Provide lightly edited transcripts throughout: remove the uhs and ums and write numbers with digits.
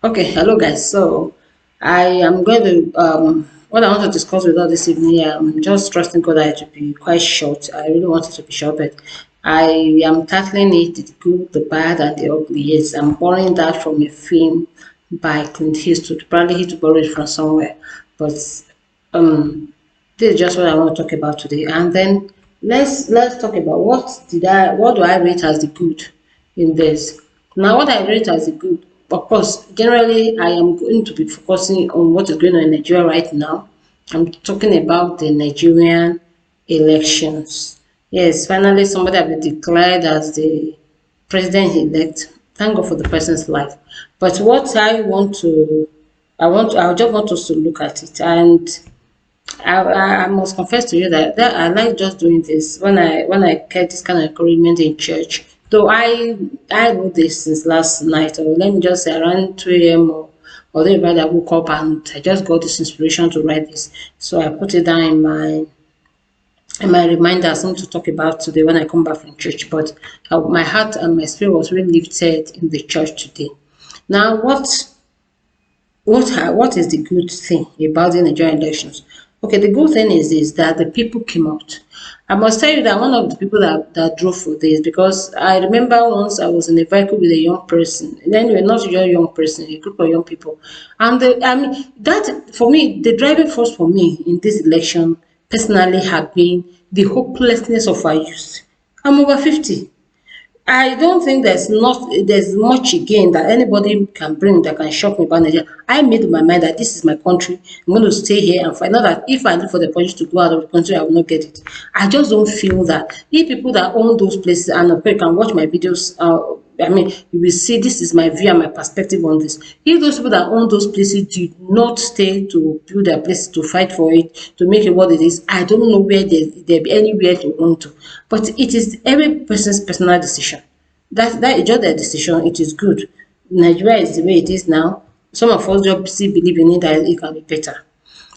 Okay, hello guys. So I am going to what I want to discuss with us this evening. I'm just trusting God that it will be quite short. I really want it to be short, but I am tackling it the good, the bad, and the ugly. Yes, I'm borrowing that from a film by Clint Eastwood. Probably he to borrow it from somewhere, but um, this is just what I want to talk about today. And then let's talk about what do I rate as the good in this. Now, what I rate as a good, of course, generally I am going to be focusing on what is going on in Nigeria right now. I'm talking about the Nigerian elections. Yes, finally somebody has been declared as the president-elect. Thank God for the person's life. But what I just want us to look at it. And I must confess to you that I like just doing this when I get this kind of encouragement in church. Though I wrote this since last night, or let me just say around 2 a.m. or the I woke up and I just got this inspiration to write this. So I put it down in my reminder, something to talk about today when I come back from church. But my heart and my spirit was really lifted in the church today. Now, what is the good thing about the Nigerian elections? Okay, the good thing is that the people came out. I must tell you that one of the people that drove for this, because I remember once I was in a vehicle with a young person, and then you're not a young person, a group of young people. And I mean, that for me, the driving force for me in this election personally had been the hopelessness of our youth. I'm over 50. I don't think there's much again that anybody can bring that can shock me about Nigeria. I made up my mind that this is my country. I'm going to stay here and find out that if I look for the opportunity to go out of the country, I will not get it. I just don't feel that. If people that own those places and can watch my videos, I mean, you will see this is my view and my perspective on this. If those people that own those places did not stay to build their places to fight for it, to make it what it is, I don't know where there be anywhere to run to. But it is every person's personal decision. That is just their decision. It is good. Nigeria is the way it is now. Some of us just still believe in it that it can be better.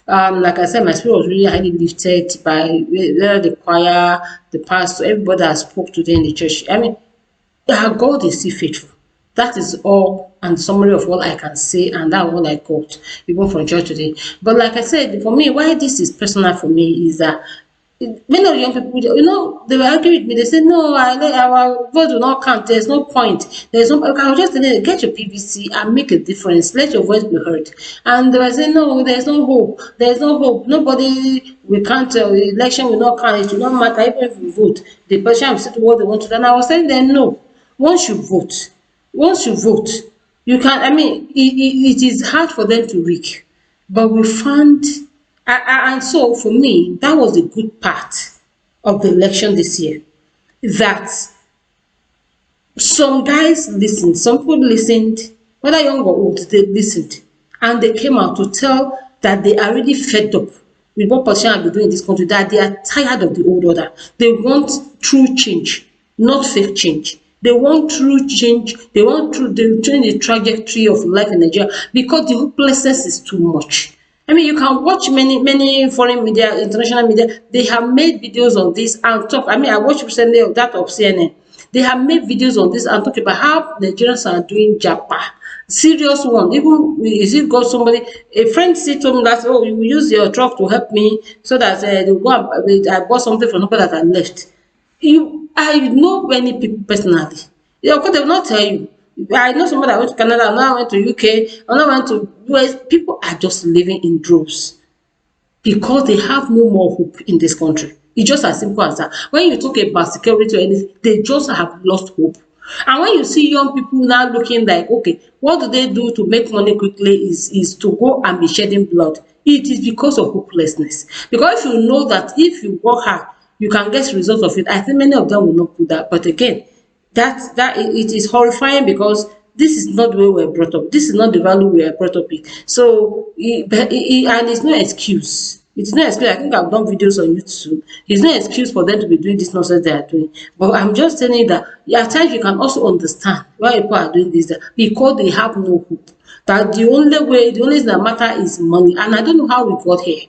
Like I said, my spirit was really highly lifted by the choir, the pastor, everybody that spoke today in the church. I mean, our God is still faithful. That is all and summary of what I can say, and that's all I got, even from church today. But like I said, for me, why this is personal for me is that many of the young people, they were arguing with me. They said, no, our vote will not count. There's no point. There's no. I was just telling them, get your PVC and make a difference. Let your voice be heard. And they were saying, no, there's no hope. There's no hope. Nobody will count. Election will not count. It will not matter even if we vote. The person will say to what they want to do. And I was saying, then no. Once you vote, once you vote, you can. I mean, it is hard for them to rig, but we found and so for me, that was a good part of the election this year. That some guys listened, some people listened, whether young or old, they listened. And they came out to tell that they are really fed up with what politicians have been doing in this country, that they are tired of the old order. They want true change, not fake change. They want true change. They want they change the trajectory of life in Nigeria because the hopelessness is too much. I mean, you can watch many foreign media, international media. They have made videos on this and talk. I mean, I watched recently of that of CNN. They have made videos on this and talk about how Nigerians are doing japa. Serious one. Even is it got somebody, a friend said to me that, oh, you will use your truck to help me so that they go I bought something from nobody that I left. I know many people personally. Of course, they will not tell you. I know somebody that went to Canada, now went to UK, now went to US. People are just living in droves because they have no more hope in this country. It's just as simple as that. When you talk about security or anything, they just have lost hope. And when you see young people now looking like, okay, what do they do to make money quickly is to go and be shedding blood. It is because of hopelessness. Because if you know that if you work hard, you can get results of it, I think many of them will not put that. But again, it is horrifying because this is not the way we were brought up. This is not the value we were brought up with. So, and it's no excuse. It's no excuse. I think I've done videos on YouTube. It's no excuse for them to be doing this nonsense they are doing. But I'm just telling you that at times you can also understand why people are doing this because they have no hope. That the only thing that matter is money. And I don't know how we got here.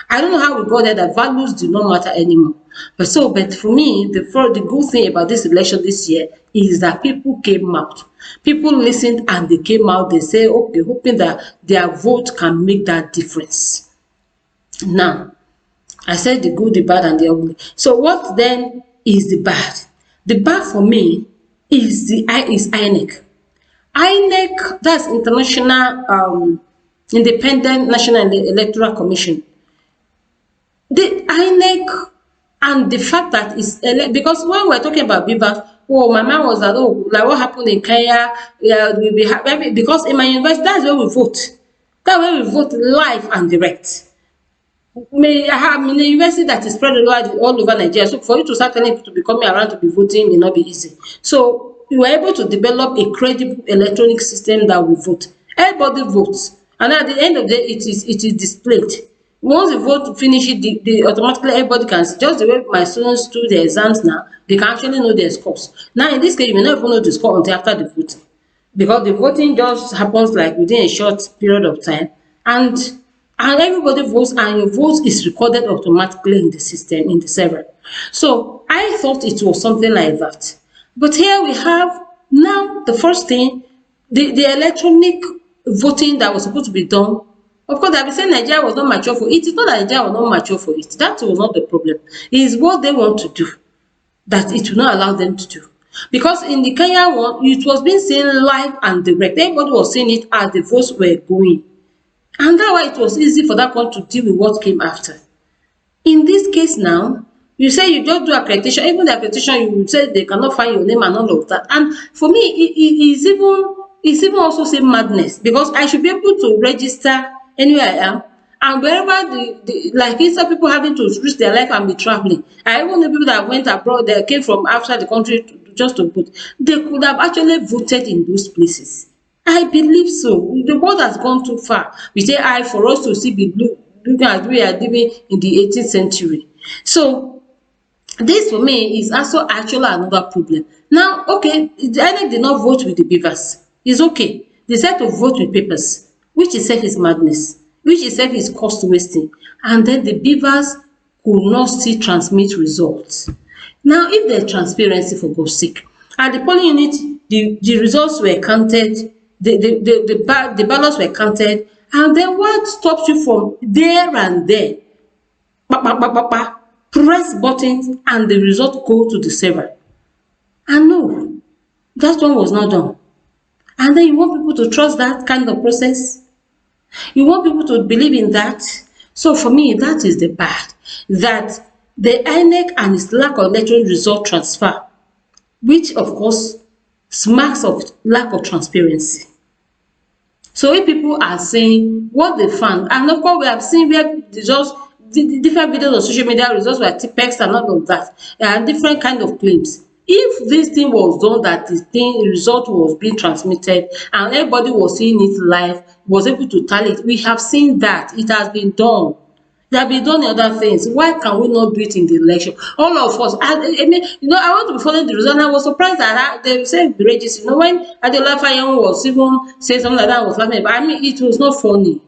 I don't know how we got there that values do not matter anymore. But for me, the good thing about this election this year is that people came out. People listened and they came out. They say, okay, hoping that their vote can make that difference. Now, I said the good, the bad, and the ugly. So what then is the bad? The bad for me is INEC. INEC, that's International Independent National Electoral Commission. The INEC and the fact that it's because when we're talking about Bivas, oh, my mind was that, oh, like what happened in Kenya, yeah, because in my university, that's where we vote. That's where we vote live and direct. May I have in a university that is spread all over Nigeria. So for you to start telling people to be coming around to be voting may not be easy. So we were able to develop a credible electronic system that we vote. Everybody votes, and at the end of the day, it is displayed. Once the vote finishes, automatically everybody can see. Just the way my students do their exams now, they can actually know their scores. Now in this case, you may not even know the score until after the voting, because the voting just happens like within a short period of time, and everybody votes, and your vote is recorded automatically in the system, in the server. So I thought it was something like that, but here we have now the first thing, the electronic voting that was supposed to be done. Of course, I've been saying Nigeria was not mature for it. It's not that Nigeria was not mature for it. That was not the problem. It is what they want to do that it will not allow them to do. Because in the Kenya one, it was being seen live and direct. Everybody was seeing it as the votes were going. And that's why it was easy for that one to deal with what came after. In this case now, you say you just do accreditation. Even the accreditation, you would say they cannot find your name and all of that. And for me, it's even also say madness, because I should be able to register anywhere I am, and wherever like instead of people having to risk their life and be traveling. I even know people that went abroad, they came from outside the country just to vote. They could have actually voted in those places. I believe so. The world has gone too far. We say for us to see be looking as we are living in the 18th century. So this for me is also actually another problem. Now, okay, the INEC did not vote with the beavers. It's okay. They said to vote with papers, which itself is madness, which itself is cost wasting. And then the beavers could not still transmit results. Now, if there's transparency, for God's sake, at the polling unit, the results were counted, the ballots were counted, and then what stops you from there and there? Press buttons and the result go to the server. And no, that one was not done. And then you want people to trust that kind of process? You want people to believe in that? So for me, that is the bad. That the INEC and its lack of electronic result transfer, which of course smacks of lack of transparency. So if people are saying what they found, and of course we have seen where the different videos on social media, results were text and all of that, and different kind of claims. If this thing was done, that the result was being transmitted and everybody was seeing it live, was able to tally it, we have seen that it has been done. It has been done in other things. Why can we not do it in the election? All of us. I mean, I want to be following the result. And I was surprised that they said the register. When Adeola Fayoun was even saying something like that, I was laughing. But I mean, it was not funny.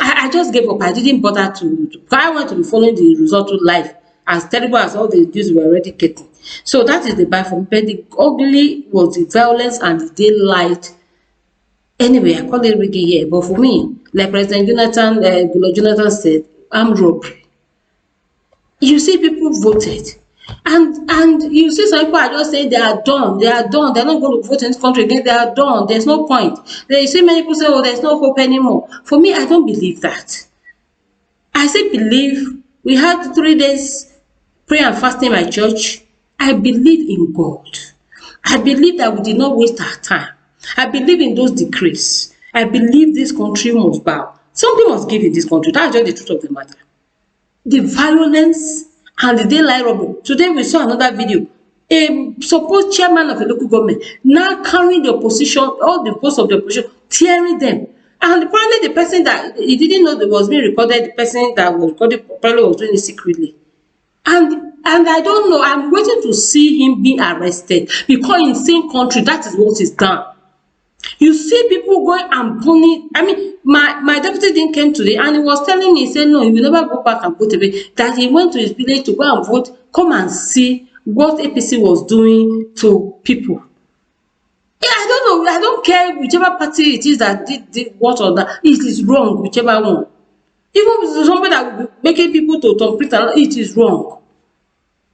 I just gave up. I didn't bother to. I want to be following the result live, as terrible as all the news were already getting. So that is the bad for me. But the ugly was the violence and the daylight. Anyway, I call it Ricky here. But for me, like President Jonathan said, armed robbery. You see, people voted. And you see some people are just saying they are done, they're not going to vote in this country again, they are done, there's no point. Then you see many people say, oh, there's no hope anymore. For me, I don't believe that. I still believe we had 3 days prayer and fasting in my church. I believe in God. I believe that we did not waste our time. I believe in those decrees. I believe this country must bow. Something must give in this country. That's just the truth of the matter. The violence and the daylight robbery. Today we saw another video. A supposed chairman of a local government now carrying the opposition, all the posts of the opposition, tearing them. And apparently the person that he didn't know that was being recorded, the person that was recorded probably was doing it secretly. And I don't know, I'm waiting to see him being arrested, because in the same country, that is what is done. You see people going and burning. I mean, my deputy didn't came today and he was telling me, he said no, he will never go back and vote again. That he went to his village to go and vote, come and see what APC was doing to people. Yeah, I don't know. I don't care whichever party it is that did what or that. It is wrong, whichever one. Even if it's somebody that will be making people to complete, it is wrong.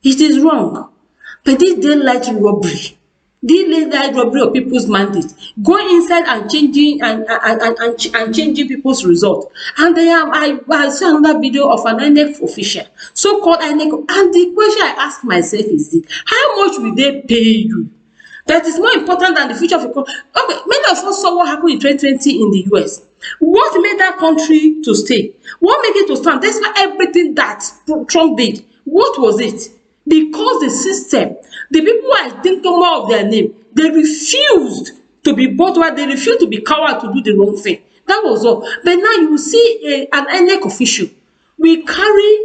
It is wrong. But this daylight robbery, this daylight robbery of people's mandate, going inside and changing and changing people's result. And I saw another video of an INEC official, so-called INEC, and the question I ask myself is this: how much will they pay you? That is more important than the future of your country. Okay, many of us saw what happened in 2020 in the US. What made that country to stay? What made it to stand? Despite everything that Trump did, what was it? Because the system, the people who are thinking more of their name, they refused to be bought over, they refused to be coward to do the wrong thing. That was all. But now you see an INEC official, we carry,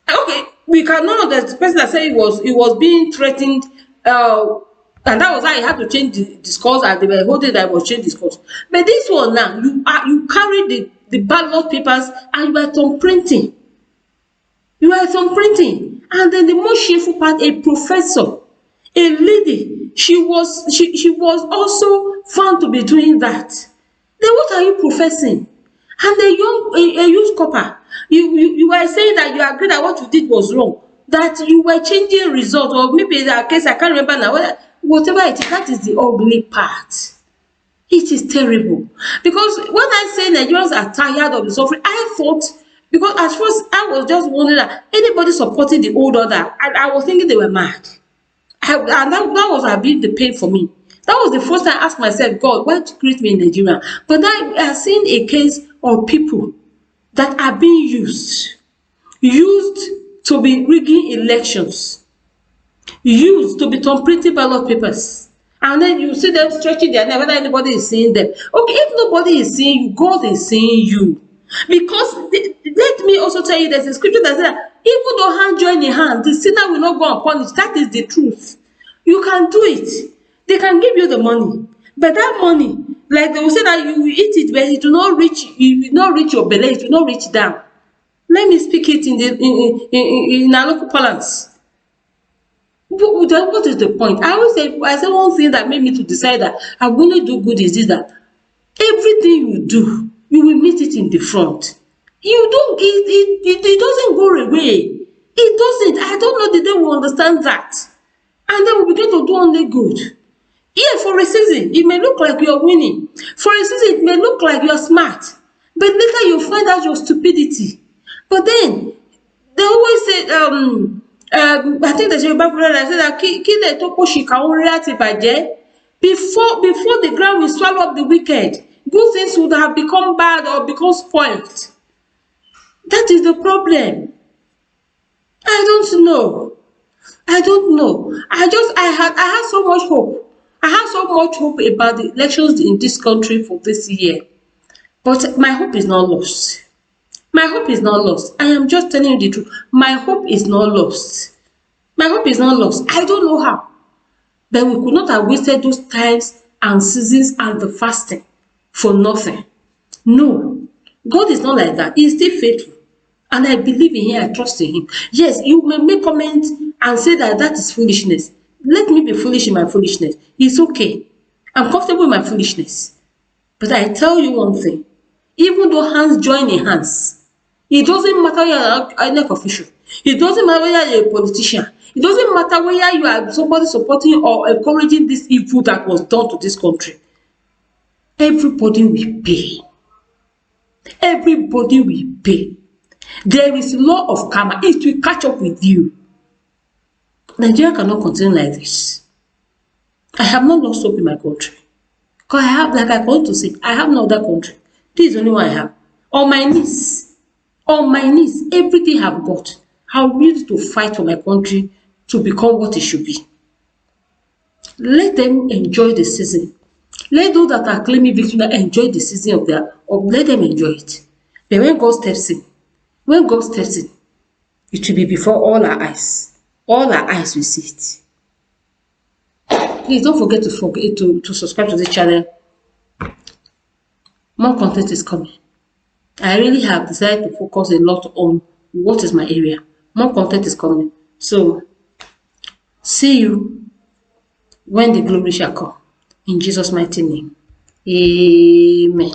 okay, we cannot, the person that said he was being threatened, and that was why he had to change the discourse, and they were holding that he was change discourse. But this one now, you carry the ballot papers and you are thumbprinting. You are thumbprinting. And then the most shameful part, a professor, a lady, she was also found to be doing that. Then what are you professing? And a youth copper, you were saying that you agree that what you did was wrong, that you were changing results, or maybe that case I can't remember now. Whatever it is, that is the ugly part. It is terrible. Because when I say Nigerians are tired of the suffering, I thought, because at first I was just wondering that anybody supporting the old order, I was thinking they were mad. And that was a bit the pain for me. That was the first time I asked myself, God, why did you create me in Nigeria? But now I have seen a case of people that are being used to be rigging elections, used to be thumbprinting ballot papers. And then you see them stretching their neck, whether anybody is seeing them. Okay, if nobody is seeing you, God is seeing you. Because let me also tell you, there's a scripture that says that even though hand join in hand, the sinner will not go unpunished. That is the truth. You can do it. They can give you the money, but that money, like they will say that you will eat it, but it will not reach your belly, it will not reach down. Let me speak it in our local parlance. What is the point? I say one thing that made me to decide that I'm going to do good is this, that everything you do, you will meet it in the front. You don't, it doesn't go away. It doesn't. I don't know that they will understand that. And then we begin to do only good. Yeah, for a season, it may look like you're winning. For a season, it may look like you're smart. But later you find out your stupidity. But then, they always say, I think there's a Bible that says that kílẹ̀ tó pòṣìkà ó rí àti bàjẹ́. Before the ground will swallow up the wicked, good things would have become bad or become spoiled. That is the problem. I don't know. I had so much hope. I had so much hope about the elections in this country for this year. But my hope is not lost. My hope is not lost. I am just telling you the truth. My hope is not lost. My hope is not lost. I don't know how. But we could not have wasted those times and seasons and the fasting for nothing. No. God is not like that. He is still faithful. And I believe in him. I trust in him. Yes, you may make comments and say that is foolishness. Let me be foolish in my foolishness. It's okay. I'm comfortable in my foolishness. But I tell you one thing. Even though hands join in hands, it doesn't matter whether you're an INEC official. It doesn't matter whether you're a politician. It doesn't matter whether you are somebody supporting or encouraging this evil that was done to this country. Everybody will pay. Everybody will pay. There is law of karma. It will catch up with you. Nigeria cannot continue like this. I have not lost hope in my country. Because I have, like I want to say, I have no other country. This is the only one I have. On my knees, everything I've got. I'm ready to fight for my country to become what it should be. Let them enjoy the season. Let those that are claiming victory enjoy the season let them enjoy it. But when God steps in, it will be before all our eyes. All our eyes will see it. Please don't forget to subscribe to this channel. More content is coming. I really have decided to focus a lot on what is my area. More content is coming. So see you when the glory shall come. In Jesus' mighty name. Amen.